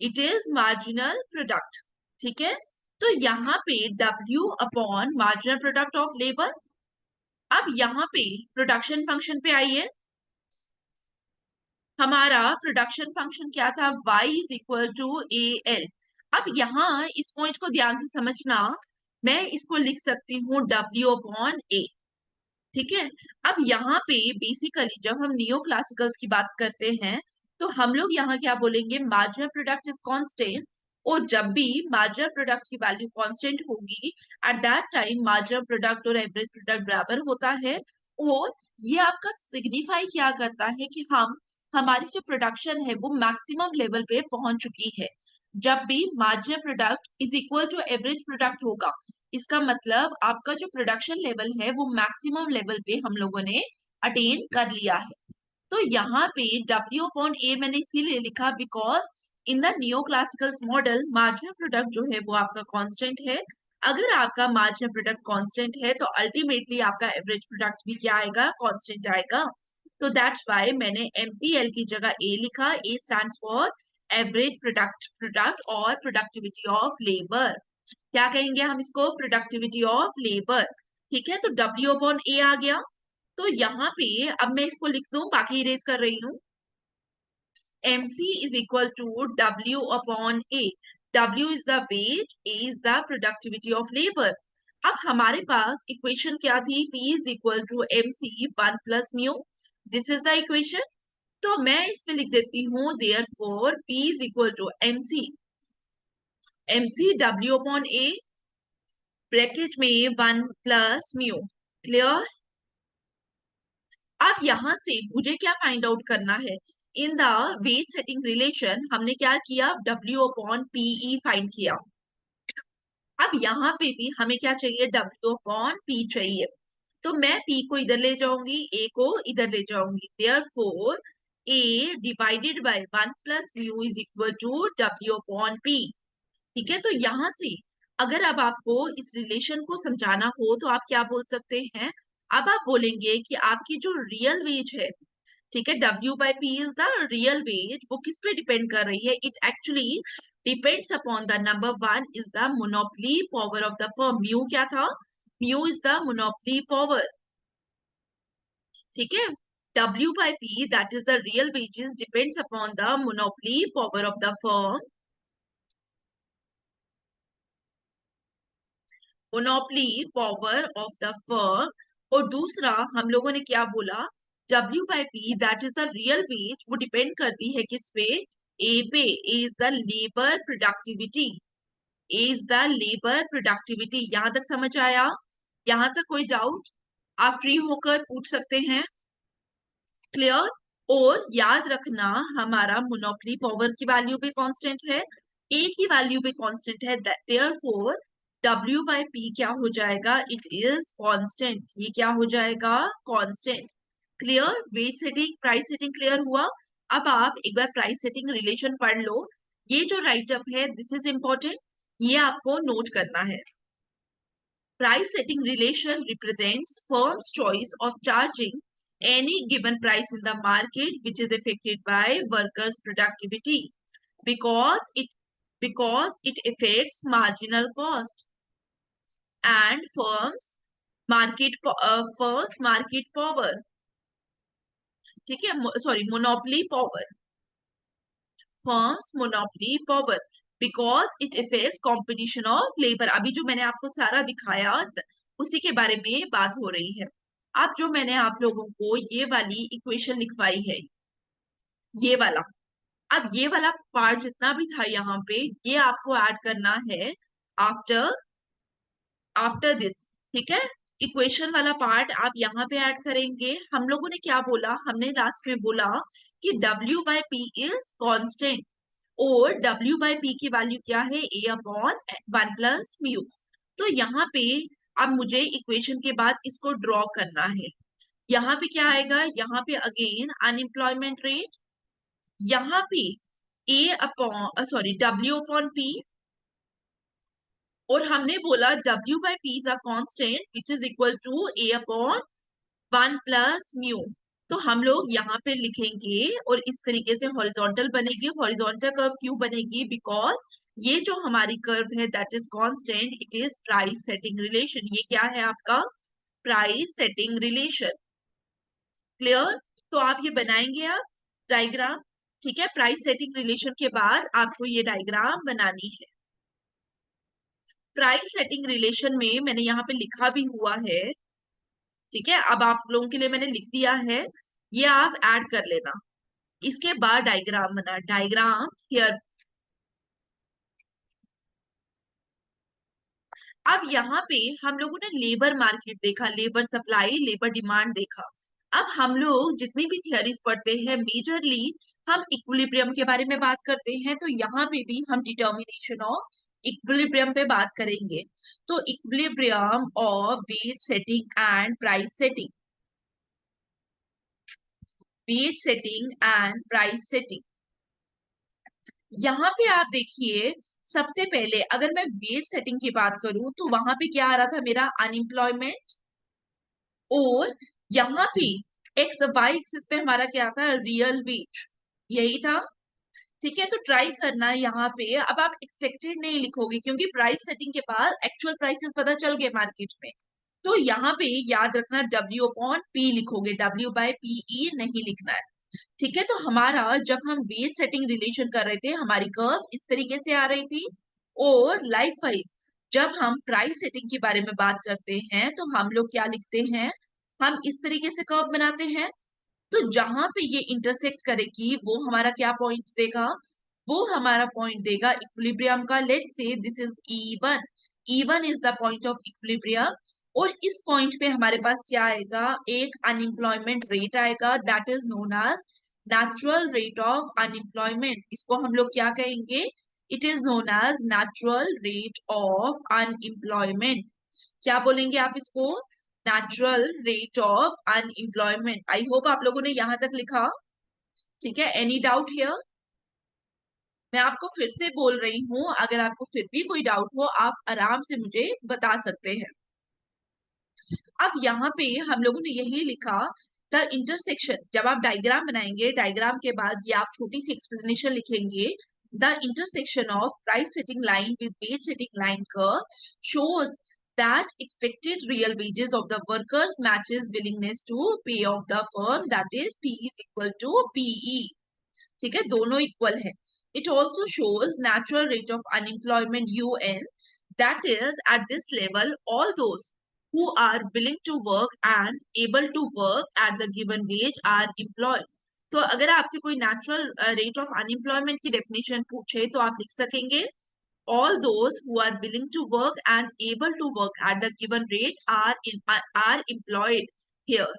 it is marginal product. ठीक है, तो यहाँ पे W upon marginal product of labour. अब यहाँ पे प्रोडक्शन फंक्शन पे आइए, हमारा प्रोडक्शन फंक्शन क्या था, y is equal to A L. अब यहाँ इस पॉइंट को ध्यान से समझना, मैं इसको लिख सकती हूँ W अपॉन ए। ठीक है, अब यहाँ पे बेसिकली जब हम नियो क्लासिकल्स की बात करते हैं तो हम लोग यहाँ क्या बोलेंगे, मार्जिनल प्रोडक्ट इज कांस्टेंट, और जब भी मार्जिनल प्रोडक्ट की वैल्यू कांस्टेंट होगी eight that time marginal product और एवरेज प्रोडक्ट बराबर होता है। और ये आपका सिग्निफाई क्या करता है कि हम हमारी जो प्रोडक्शन है वो मैक्सिमम लेवल पे पहुंच चुकी है। जब भी marginal product is equal to average product होगा, इसका मतलब आपका जो प्रोडक्शन लेवल है वो मैक्सिमम लेवल पे हम लोगों ने अटेन कर लिया है। तो यहाँ पे W अपॉन ए मैंने इसीलिए लिखा because in the neo classicals model marginal product जो है वो आपका कांस्टेंट है। अगर आपका मार्जिनल प्रोडक्ट कांस्टेंट है तो अल्टीमेटली आपका एवरेज प्रोडक्ट भी क्या आएगा, कांस्टेंट आएगा। तो दैट्स व्हाई मैंने MPL की जगह ए लिखा। ए stands for average product product और प्रोडक्टिविटी ऑफ लेबर। क्या कहेंगे हम इसको, प्रोडक्टिविटी ऑफ लेबर। ठीक है, तो W अपॉन ए आ गया। तो यहाँ पे अब मैं इसको लिख दूं, बाकी इरेज कर रही हूँ। MC is equal to W upon A. W is the wage, A is the productivity of labor. अब हमारे पास इक्वेशन क्या थी, P is equal to MC 1 plus mu. This is the equation. तो मैं इसमें लिख देती हूँ therefore P is equal to MC W upon A bracket में 1 plus mu. क्लियर। अब यहां से मुझे क्या फाइंड आउट करना है, in the ways setting relation हमने क्या किया, W अपॉन पीई फाइंड किया। अब यहाँ पे भी हमें क्या चाहिए, W अपॉन P चाहिए। तो मैं P को इधर ले जाऊंगी, A को इधर ले जाऊंगी, therefore A divided by 1 plus mu is equal to W upon P। ठीक है, तो यहाँ से अगर अब आपको इस रिलेशन को समझाना हो तो आप क्या बोल सकते हैं, अब आप बोलेंगे कि आपकी जो रियल वेज है, ठीक है, W by P is the real wage, वो किस पे डिपेंड कर रही है, it actually depends upon the number 1 is the monopoly power of the firm. Mu क्या था, mu is the monopoly power. ठीक है, W by P that is the real wages depends upon the monopoly power of the firm, monopoly power of the firm. और दूसरा हम लोगों ने क्या बोला, W by P that is the real wage, वो डिपेंड करती है किस पे, ए पे। A is the labour productivity, A is the labour productivity. यहां तक समझ आया, यहां तक कोई डाउट आप फ्री होकर पूछ सकते हैं। क्लियर। और याद रखना हमारा मोनोपोली पावर की वैल्यू भी कांस्टेंट है, ए की वैल्यू भी कांस्टेंट है, देयरफॉर W बाई पी क्या हो जाएगा, इट इज कांस्टेंट। ये क्या हो जाएगा, constant. Clear, wage setting price setting clear हुआ। अब आप एक बार प्राइस सेटिंग रिलेशन पढ़ लो। ये जो राइटअप है दिस इज इंपॉर्टेंट, ये आपको नोट करना है। Price setting relation represents firm's choice of charging any given price in the market which is affected by workers' productivity because it affects marginal cost and firm's market power. ठीक है, sorry monopoly power, firms monopoly power because it effects competition of labour. अभी जो मैंने आपको सारा दिखाया उसी के बारे में बात हो रही है। अब जो मैंने आप लोगों को ये वाली इक्वेशन लिखवाई है, ये वाला, अब ये वाला पार्ट जितना भी था यहाँ पे ये आपको ऐड करना है आफ्टर आफ्टर दिस। ठीक है, इक्वेशन वाला पार्ट आप यहाँ पे ऐड करेंगे। हम लोगों ने क्या बोला, हमने लास्ट में बोला कि W by P is constant और W बाई पी की वैल्यू क्या है, A अपॉन 1 प्लस म्यू। तो यहाँ पे अब मुझे इक्वेशन के बाद इसको ड्रॉ करना है। यहाँ पे क्या आएगा, यहाँ पे अगेन अनएम्प्लॉयमेंट रेट, यहाँ पे A upon W upon P, और हमने बोला W by P is a constant which is equal to A upon 1 plus mu। तो हम लोग यहाँ पे लिखेंगे और इस तरीके से हॉरिजॉन्टल बनेगी, हॉरिजॉन्टल कर्व क्यों बनेगी, बिकॉज ये जो हमारी कर्व है that is constant, it is price setting relation. ये क्या है आपका प्राइस सेटिंग रिलेशन। क्लियर? तो आप ये बनाएंगे आप डायग्राम। ठीक है, प्राइस सेटिंग रिलेशन के बाद आपको ये डायग्राम बनानी है। प्राइस सेटिंग रिलेशन में मैंने यहाँ पे लिखा भी हुआ है। ठीक है, अब आप लोगों के लिए मैंने लिख दिया है, ये आप ऐड कर लेना। इसके बाद डायग्राम बना, डायग्राम हियर। अब यहाँ पे हम लोगों ने लेबर मार्केट देखा, लेबर सप्लाई, लेबर डिमांड देखा। अब हम लोग जितनी भी थियरीज पढ़ते हैं मेजरली हम इक्विलिब्रियम के बारे में बात करते हैं, तो यहाँ पे भी हम डिटर्मिनेशन ऑफ इक्विलिब्रियम पे बात करेंगे। तो equilibrium of wage setting and price setting, wage setting and price setting. यहाँ पे आप देखिए, सबसे पहले अगर मैं वेज सेटिंग की बात करूं तो वहां पे क्या आ रहा था मेरा अनएम्प्लॉयमेंट, और यहाँ पे एक्स वाई एक्सिस पे हमारा क्या था रियल वेज, यही था। ठीक है, तो ट्राई करना यहाँ पे। अब आप एक्सपेक्टेड नहीं लिखोगे क्योंकि प्राइस सेटिंग के बाद एक्चुअल प्राइसेस पता चल गए मार्केट में। तो यहाँ पे याद रखना W अपॉन P लिखोगे, W बाय PE नहीं लिखना है। ठीक है, तो हमारा जब हम वेज सेटिंग रिलेशन कर रहे थे हमारी कर्व इस तरीके से आ रही थी, और लाइकवाइज जब हम प्राइस सेटिंग के बारे में बात करते हैं तो हम लोग क्या लिखते हैं, हम इस तरीके से कर्व बनाते हैं। तो जहां पे ये इंटरसेक्ट करेगी वो हमारा क्या पॉइंट देगा, वो हमारा पॉइंट देगा इक्विलिब्रियम का। Let's say this is E1, E1 is the point of equilibrium. और इस पॉइंट पे हमारे पास क्या आएगा, एक अनएम्प्लॉयमेंट रेट आएगा that is known as natural rate of unemployment. इसको हम लोग क्या कहेंगे, it is known as natural rate of unemployment. क्या बोलेंगे आप इसको, natural rate of unemployment. I hope आप लोगों ने यहां तक लिखा। ठीक है, एनी डाउट हियर? मैं आपको फिर से बोल रही हूँ, अगर आपको फिर भी कोई डाउट हो आप आराम से मुझे बता सकते हैं। अब यहाँ पे हम लोगों ने यही लिखा, द इंटरसेक्शन। जब आप डायग्राम बनाएंगे डायग्राम के बाद ये आप छोटी सी एक्सप्लेनेशन लिखेंगे, the intersection of price setting line with wage setting line curve shows that expected real wages of the workers matches willingness to pay of the firm, that is P is equal to PE। ठीक है, दोनों equal है। It also shows natural rate of unemployment UN, that is at this level all those who are willing to work and able to work at the given wage are employed। तो अगर आपसे कोई natural rate of unemployment की definition पूछे तो आप लिख सकेंगे all those who are willing to work and able to work at the given rate are employed here।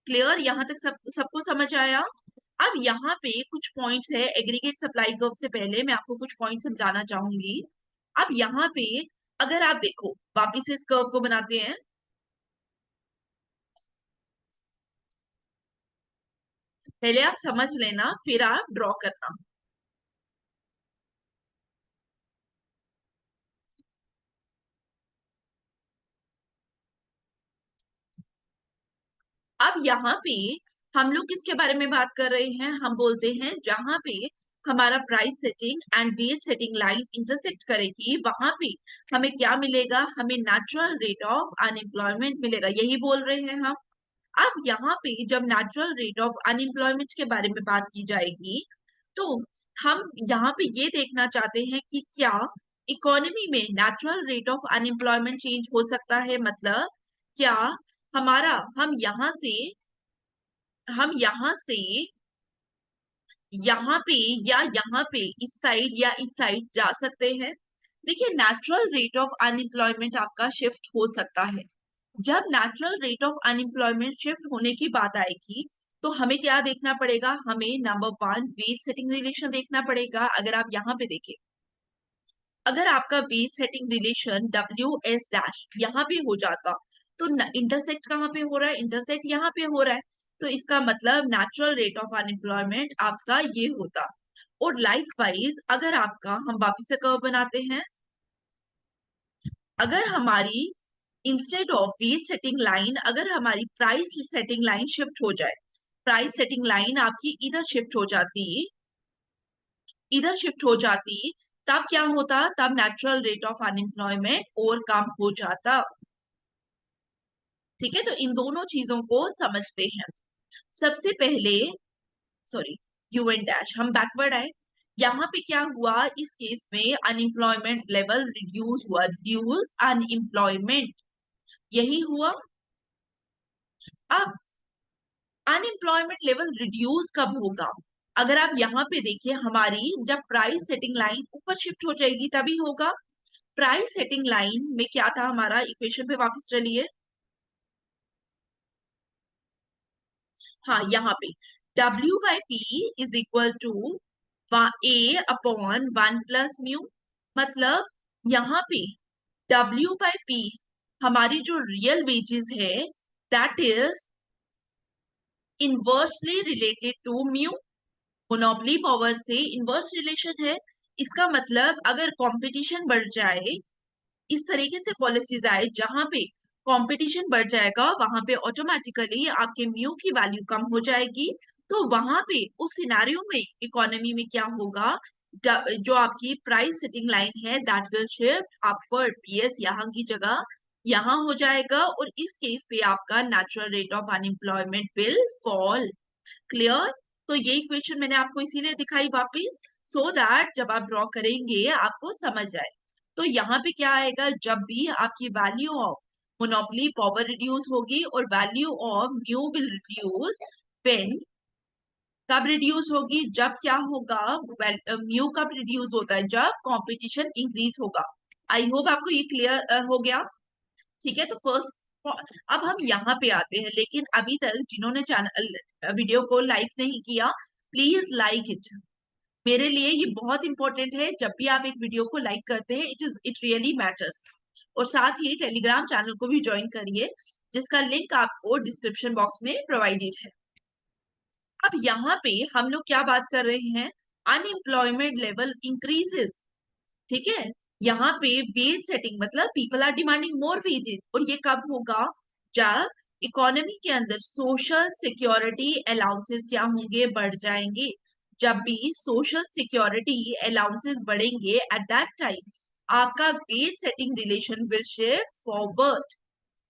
Clear? यहाँ तक सबको समझ आया? अब यहाँ पे कुछ पॉइंट्स है एग्रीगेट सप्लाई कर्व से पहले मैं आपको कुछ पॉइंट समझाना चाहूंगी। अब यहाँ पे अगर आप देखो वापिस से इस कर्व को बनाते हैं, पहले आप समझ लेना फिर आप ड्रॉ करना। अब यहाँ पे हम लोग किसके बारे में बात कर रहे हैं, हम बोलते हैं जहां पे हमारा price setting and wage setting line intersect करेगी वहां पे हमें क्या मिलेगा, हमें नेचुरल रेट ऑफ अनएम्प्लॉयमेंट मिलेगा, यही बोल रहे हैं हम। अब यहाँ पे जब नेचुरल रेट ऑफ अनएम्प्लॉयमेंट के बारे में बात की जाएगी तो हम यहाँ पे ये देखना चाहते हैं कि क्या इकोनॉमी में natural rate of unemployment change हो सकता है, मतलब क्या हमारा हम यहाँ से यहाँ पे या यहाँ पे इस साइड या इस साइड जा सकते हैं। देखिए नेचुरल रेट ऑफ अनएम्प्लॉयमेंट आपका शिफ्ट हो सकता है। जब natural rate of unemployment shift होने की बात आएगी तो हमें क्या देखना पड़ेगा, हमें नंबर 1 वेज सेटिंग रिलेशन देखना पड़ेगा। अगर आप यहाँ पे देखें, अगर आपका wage setting relation WS dash यहाँ पे हो जाता तो इंटरसेक्ट कहाँ पे हो रहा है, इंटरसेक्ट यहाँ पे हो रहा है, तो इसका मतलब नेचुरल रेट ऑफ अनएम्प्लॉयमेंट आपका ये होता। और लाइक वाइज अगर आपका हम वापिस से कर्व बनाते हैं, अगर हमारी instead of wage setting line, अगर हमारी प्राइस सेटिंग लाइन शिफ्ट हो जाए, प्राइस सेटिंग लाइन आपकी इधर शिफ्ट हो जाती, तब क्या होता, तब नेचुरल रेट ऑफ अनएम्प्लॉयमेंट और कम हो जाता। ठीक है, तो इन दोनों चीजों को समझते हैं। सबसे पहले, सॉरी, यू एंड डैश, हम बैकवर्ड आए। यहाँ पे क्या हुआ, इस केस में अनएम्प्लॉयमेंट लेवल रिड्यूस हुआ, रिड्यूस अनएम्प्लॉयमेंट, यही हुआ। अब अनएम्प्लॉयमेंट लेवल रिड्यूस कब होगा, अगर आप यहाँ पे देखिए, हमारी जब प्राइस सेटिंग लाइन ऊपर शिफ्ट हो जाएगी तभी होगा। प्राइस सेटिंग लाइन में क्या था हमारा, इक्वेशन पे वापस चलिए। हाँ, यहाँ पे W by P is equal to A upon 1 + mu, मतलब यहाँ पे W by P हमारी जो रियल वेजेस है, that is inversely related to mu, monopoly power से इनवर्स रिलेशन है। इसका मतलब अगर कंपटीशन बढ़ जाए, इस तरीके से पॉलिसीज आए जहां पे कंपटीशन बढ़ जाएगा, वहां पे ऑटोमेटिकली आपके म्यू की वैल्यू कम हो जाएगी। तो वहां पे उस सिनारियो में इकोनॉमी में क्या होगा, जो आपकी प्राइस सेटिंग लाइन है that will shift upward, yes, यहाँ की जगह यहाँ हो जाएगा, और इस केस पे आपका natural rate of unemployment will fall. Clear? तो ये इक्वेशन मैंने आपको इसीलिए दिखाई वापस, सो दैट जब आप ड्रॉ करेंगे आपको समझ आए। तो यहाँ पे क्या आएगा, जब भी आपकी value of monopoly power reduce होगी और value of mu will reduce, when, कब रिड्यूस होगी, जब क्या होगा, म्यू कब रिड्यूस होता है, जब कंपटीशन इंक्रीज होगा। आई होप आपको ये क्लियर हो गया। ठीक है, तो फर्स्ट, अब हम यहाँ पे आते हैं, लेकिन अभी तक जिन्होंने चैनल वीडियो को लाइक नहीं किया, प्लीज लाइक इट। मेरे लिए ये बहुत इंपॉर्टेंट है, जब भी आप एक वीडियो को लाइक करते हैं, इट रियली मैटर्स। और साथ ही टेलीग्राम चैनल को भी ज्वाइन करिए, जिसका लिंक आपको डिस्क्रिप्शन बॉक्स में प्रोवाइडेड है। अब यहाँ पे हम लोग क्या बात कर रहे हैं, अनएम्प्लॉयमेंट लेवल इंक्रीजेस। ठीक है, यहाँ पे वेज सेटिंग मतलब people are demanding more wages, और ये कब होगा, जब इकोनॉमी के अंदर सोशल सिक्योरिटी अलाउंसेस क्या होंगे, बढ़ जाएंगे। जब भी सोशल सिक्योरिटी अलाउंसेस बढ़ेंगे, एट दैट टाइम आपका wage setting relation will shift forward.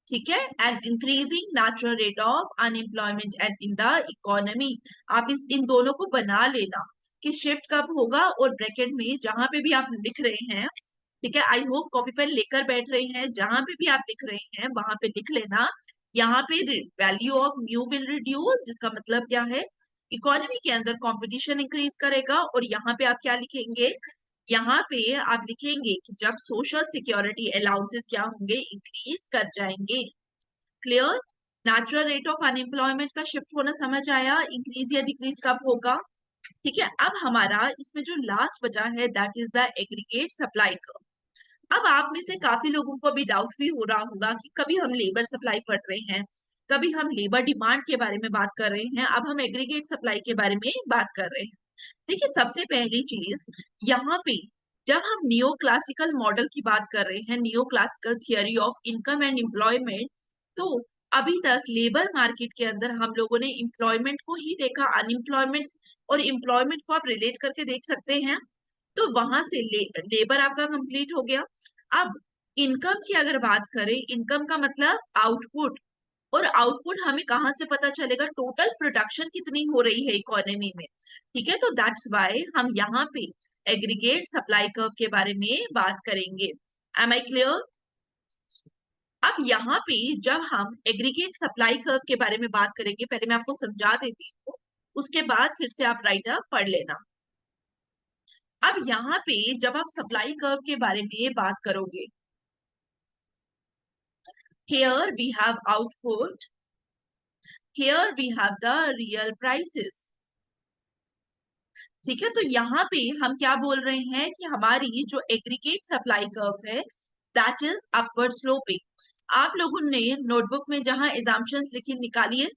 ठीक है, and increasing natural rate of unemployment and in the economy. आप इन दोनों को बना लेना कि शिफ्ट कब होगा, और ब्रैकेट में जहां पे भी आप लिख रहे हैं, ठीक है, आई होप कॉपी पेन लेकर बैठ रहे हैं, जहां पे भी आप लिख रहे हैं वहां पे लिख लेना, यहाँ पे value of mu will reduce, जिसका मतलब क्या है, इकोनॉमी के अंदर कंपटीशन इंक्रीज करेगा। और यहाँ पे आप क्या लिखेंगे, यहाँ पे आप लिखेंगे कि जब सोशल सिक्योरिटी अलाउंसेस क्या होंगे, इंक्रीज कर जाएंगे। Clear? Natural rate of unemployment का शिफ्ट होना समझ आया, इंक्रीज या डिक्रीज कब होगा। ठीक है, अब हमारा इसमें जो लास्ट बचा है that is the aggregate supply curve. अब आप में से काफी लोगों को भी डाउट भी हो रहा होगा कि कभी हम लेबर सप्लाई पढ़ रहे हैं, कभी हम लेबर डिमांड के बारे में बात कर रहे हैं, अब हम एग्रीगेट सप्लाई के बारे में बात कर रहे हैं। देखिए, सबसे पहली चीज यहाँ पे, जब हम नियो क्लासिकल मॉडल की बात कर रहे हैं, neo classical theory of income and employment, तो अभी तक लेबर मार्केट के अंदर हम लोगों ने एम्प्लॉयमेंट को ही देखा, अनएम्प्लॉयमेंट और एम्प्लॉयमेंट को आप रिलेट करके देख सकते हैं। तो वहां से लेबर आपका कंप्लीट हो गया। अब इनकम की अगर बात करें, इनकम का मतलब आउटपुट, और आउटपुट हमें कहाँ से पता चलेगा, टोटल प्रोडक्शन कितनी हो रही है इकोनॉमी में। ठीक है, तो दैट्स वाई हम यहाँ पे एग्रीगेट सप्लाई कर्व के बारे में बात करेंगे। Am I clear? अब यहाँ पे जब हम एग्रीगेट सप्लाई कर्व के बारे में बात करेंगे, पहले मैं आपको समझा देती हूँ, उसके बाद फिर से आप राइट अप पढ़ लेना। अब यहाँ पे जब आप सप्लाई कर्व के बारे में बात करोगे, here we have output, here we have the real prices। ठीक है, तो यहाँ पे हम क्या बोल रहे हैं कि हमारी जो एग्रीगेट सप्लाई कर्व है दैट इज अपवर्ड स्लोपिंग। आप लोगों ने नोटबुक में जहां एग्जाम्पशंस लिखी निकालिए,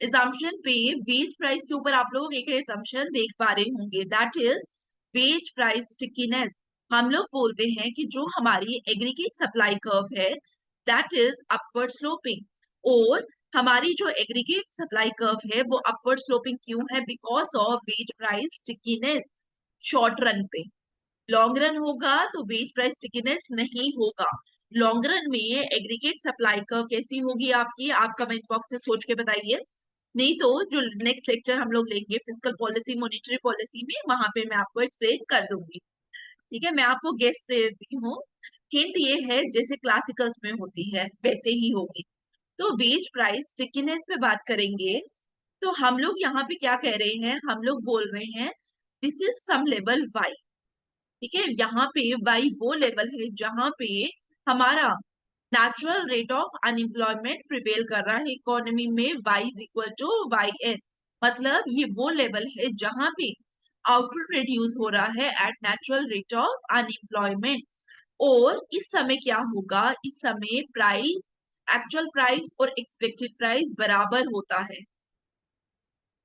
एग्जाम्पशन पे वेज प्राइस के ऊपर आप लोग एक एग्जाम्पशन देख पा रहे होंगे, that is wage price stickiness. हम लोग बोलते हैं कि जो हमारी एग्रीगेट सप्लाई कर्व है दैट इज अपवर्ड स्लोपिंग। और हमारी जो एग्रीगेट सप्लाई कर्व है वो अपवर्ड स्लोपिंग क्यों है? Because of ways price stickiness short run पे। लॉन्ग रन होगा तो वेज प्राइस स्टिकीनेस नहीं होगा। लॉन्ग रन में एग्रीगेट सप्लाई कर्व कैसी होगी आपकी? आप कमेंट बॉक्स में सोच के बताइए। नहीं तो जो नेक्स्ट लेक्चर हम लोग लेंगे फिस्कल पॉलिसी मॉनेटरी पॉलिसी में, वहां पे मैं आपको एक्सप्लेन कर दूंगी। ठीक है, मैं आपको गेस दे देती हूँ। हिंट ये है जैसे क्लासिकल्स में होती है वैसे ही होगी। तो वेज प्राइस स्टिकीनेस पे बात करेंगे तो हम लोग यहाँ पे क्या कह रहे हैं? हम लोग बोल रहे हैं this is some level Y. ठीक है, यहाँ पे वाई वो लेवल है जहां पे हमारा natural rate of unemployment prevail कर रहा है इकोनॉमी में। Y is equal to Y N. मतलब ये वो लेवल है जहां पे आउटपुट रिड्यूस हो रहा है at natural rate of unemployment. और इस समय क्या होगा? इस समय प्राइस, एक्चुअल प्राइस और एक्सपेक्टेड प्राइस बराबर होता है।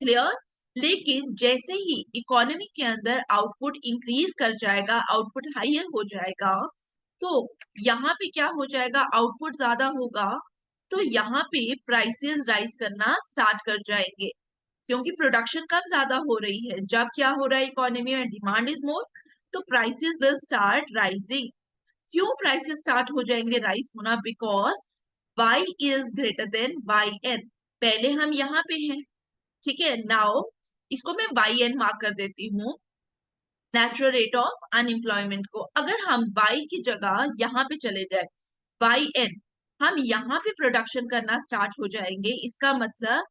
क्लियर? लेकिन जैसे ही इकोनॉमी के अंदर आउटपुट इंक्रीज कर जाएगा, आउटपुट हायर हो जाएगा, तो यहाँ पे क्या हो जाएगा? आउटपुट ज्यादा होगा तो यहाँ पे प्राइसेस राइज करना स्टार्ट कर जाएंगे। क्योंकि प्रोडक्शन कब ज्यादा हो रही है? जब क्या हो रहा है इकोनॉमी में? डिमांड इज मोर, तो प्राइसेस विल स्टार्ट राइजिंग। क्यों प्राइसेस स्टार्ट हो जाएंगे राइज होना? Because y is greater than Y N. पहले हम यहाँ पे हैं, ठीक है। नाउ इसको मैं वाई एन मार्क कर देती हूँ, नेचुरल रेट ऑफ अनएम्प्लॉयमेंट को। अगर हम वाई की जगह यहाँ पे चले जाए, वाई एन, हम यहाँ पे प्रोडक्शन करना स्टार्ट हो जाएंगे। इसका मतलब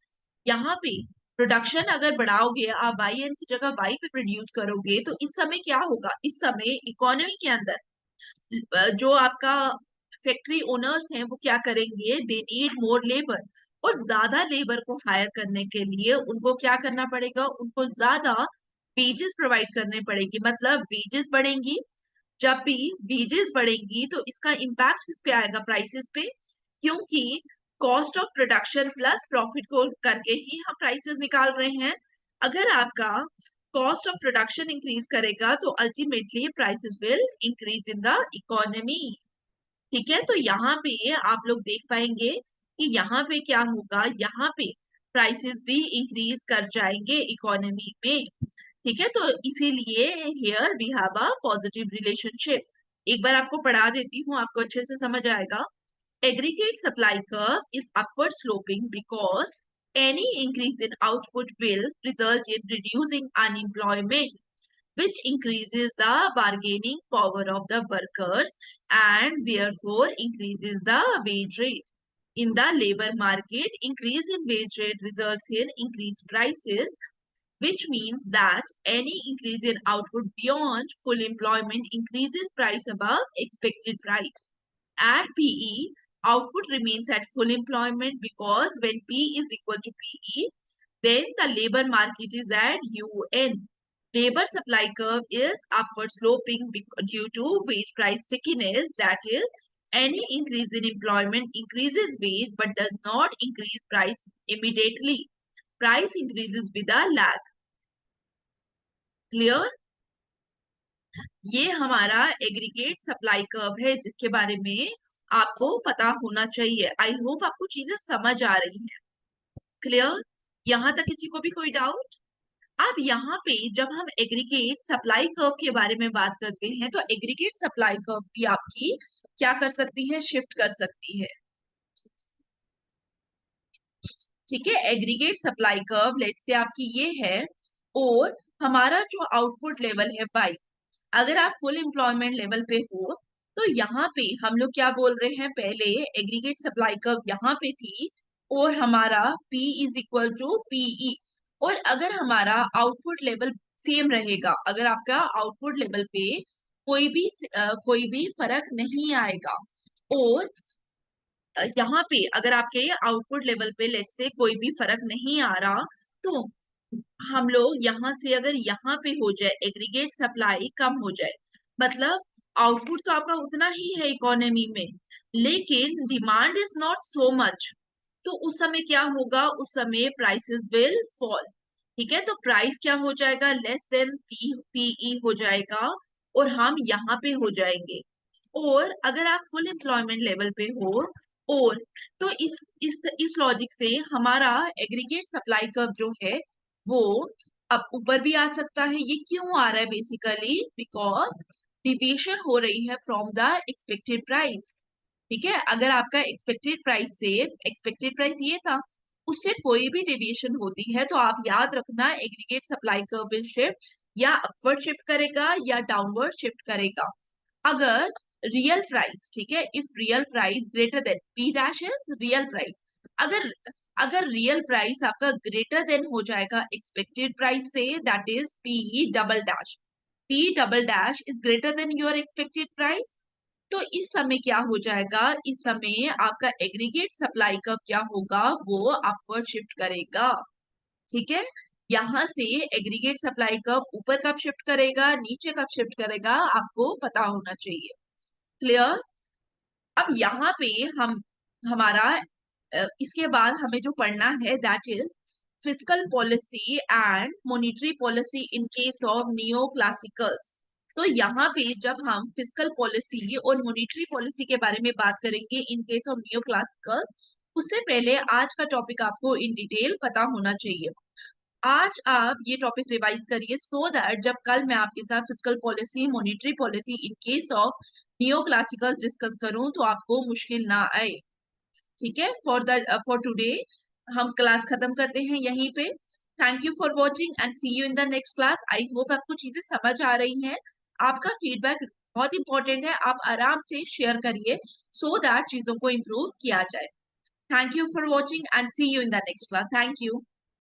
यहाँ पे प्रोडक्शन अगर बढ़ाओगे, आप वाई एन की जगह वाई पे प्रोड्यूस करोगे, तो इस समय क्या होगा? इस समय इकोनॉमी के अंदर जो आपका फैक्ट्री ओनर्स हैं वो क्या करेंगे? They need more labour. और ज्यादा लेबर को हायर करने के लिए उनको क्या करना पड़ेगा? उनको ज्यादा वेजेस प्रोवाइड करने पड़ेगी। मतलब वेजेस बढ़ेंगी। जब भी वेजेस बढ़ेंगी तो इसका इम्पैक्ट किस पे आएगा? प्राइसेस पे। क्योंकि cost of production plus profit को करके ही हम प्राइसेस निकाल रहे हैं। अगर आपका कॉस्ट ऑफ प्रोडक्शन इंक्रीज करेगा तो ultimately prices will increase in the economy. ठीक है, तो यहाँ पे आप लोग देख पाएंगे कि यहाँ पे क्या होगा? यहाँ पे प्राइसेस भी इंक्रीज कर जाएंगे इकोनॉमी में। ठीक है, तो इसीलिए here we have a positive relationship. एक बार आपको पढ़ा देती हूँ, आपको अच्छे से समझ आएगा। Aggregate supply curve is upward sloping because any increase in output will result in reducing unemployment, which increases the bargaining power of the workers and therefore increases the wage rate. In the labor market, increase in wage rate results in increased prices, which means that any increase in output beyond full employment increases price above expected price. At PE, output remains at full employment because when P is equal to PE, then the labor market is at UN. Labor supply curve is upward sloping due to wage price stickiness. That is, any increase in employment increases wage but does not increase price immediately. Price increases with a lag. Clear? ये हमारा aggregate supply curve है जिसके बारे में आपको पता होना चाहिए। आई होप आपको चीजें समझ आ रही हैं। क्लियर? यहाँ तक किसी को भी कोई डाउट? अब यहाँ पे जब हम एग्रीगेट सप्लाई कर्व के बारे में बात करते हैं तो एग्रीगेट सप्लाई कर्व भी आपकी क्या कर सकती है? शिफ्ट कर सकती है। ठीक है, एग्रीगेट सप्लाई कर्व लेट से आपकी ये है, और हमारा जो आउटपुट लेवल है वाई, अगर आप फुल एम्प्लॉयमेंट लेवल पे हो तो यहाँ पे हम लोग क्या बोल रहे हैं? पहले एग्रीगेट सप्लाई कर्व यहाँ पे थी और हमारा P is equal to P. E अगर हमारा आउटपुट लेवल सेम रहेगा, अगर आपका आउटपुट लेवल पे कोई भी फर्क नहीं आएगा, और यहाँ पे अगर आपके आउटपुट लेवल पे लेट से कोई भी फर्क नहीं आ रहा, तो हम लोग यहाँ से अगर यहाँ पे हो जाए एग्रीगेट सप्लाई कम हो जाए, मतलब आउटपुट तो आपका उतना ही है इकोनॉमी में लेकिन demand is not so much, तो उस समय क्या होगा? उस समय प्राइसेस विल फॉल। ठीक है, तो प्राइस क्या हो जाएगा? लेस देन पीई हो जाएगा और हम यहाँ पे हो जाएंगे। और अगर आप फुल एम्प्लॉयमेंट लेवल पे हो और तो इस लॉजिक से हमारा एग्रीगेट सप्लाई कर्व जो है वो अब ऊपर भी आ सकता है। ये क्यों आ रहा है? बेसिकली बिकॉज डिविएशन हो रही है फ्रॉम द एक्सपेक्टेड प्राइस। ठीक है, अगर आपका एक्सपेक्टेड प्राइस ये था, उससे कोई भी डेविएशन होती है तो आप याद रखना aggregate supply curve will shift, या अपवर्ड शिफ्ट करेगा या डाउनवर्ड शिफ्ट करेगा। अगर रियल प्राइस, ठीक है, if real price greater than P dash is real price, अगर अगर रियल प्राइस आपका ग्रेटर देन हो जाएगा एक्सपेक्टेड प्राइस से, that is P double dash, P double dash is greater then your expected price, तो इस समय क्या हो जाएगा? इस समय आपका एग्रीगेट सप्लाई कर्व क्या होगा? वो अपवर्ड शिफ्ट करेगा। ठीक है, यहां से एग्रीगेट सप्लाई कर्व ऊपर कब शिफ्ट करेगा, नीचे कब शिफ्ट करेगा, आपको पता होना चाहिए। क्लियर? अब यहाँ पे हम हमारा इसके बाद हमें जो पढ़ना है that is fiscal policy and monetary policy in case of neo classicals. तो यहाँ पे जब हम फिस्कल पॉलिसी और मॉनेटरी पॉलिसी के बारे में बात करेंगे इन केस ऑफ नियो क्लासिकल्स, उससे पहले आज का टॉपिक आपको इन डिटेल पता होना चाहिए। आज आप ये टॉपिक रिवाइज करिए सो दैट जब कल मैं आपके साथ fiscal policy monetary policy in case of neo classical discuss करूं तो आपको मुश्किल ना आए। ठीक है, फॉर टुडे हम क्लास खत्म करते हैं यहीं पे। Thank you for watching and see you in the next class. I hope आपको चीजें समझ आ रही हैं। आपका फीडबैक बहुत इंपॉर्टेंट है, आप आराम से शेयर करिए सो दैट चीजों को इम्प्रूव किया जाए। Thank you for watching and see you in the next class. Thank you.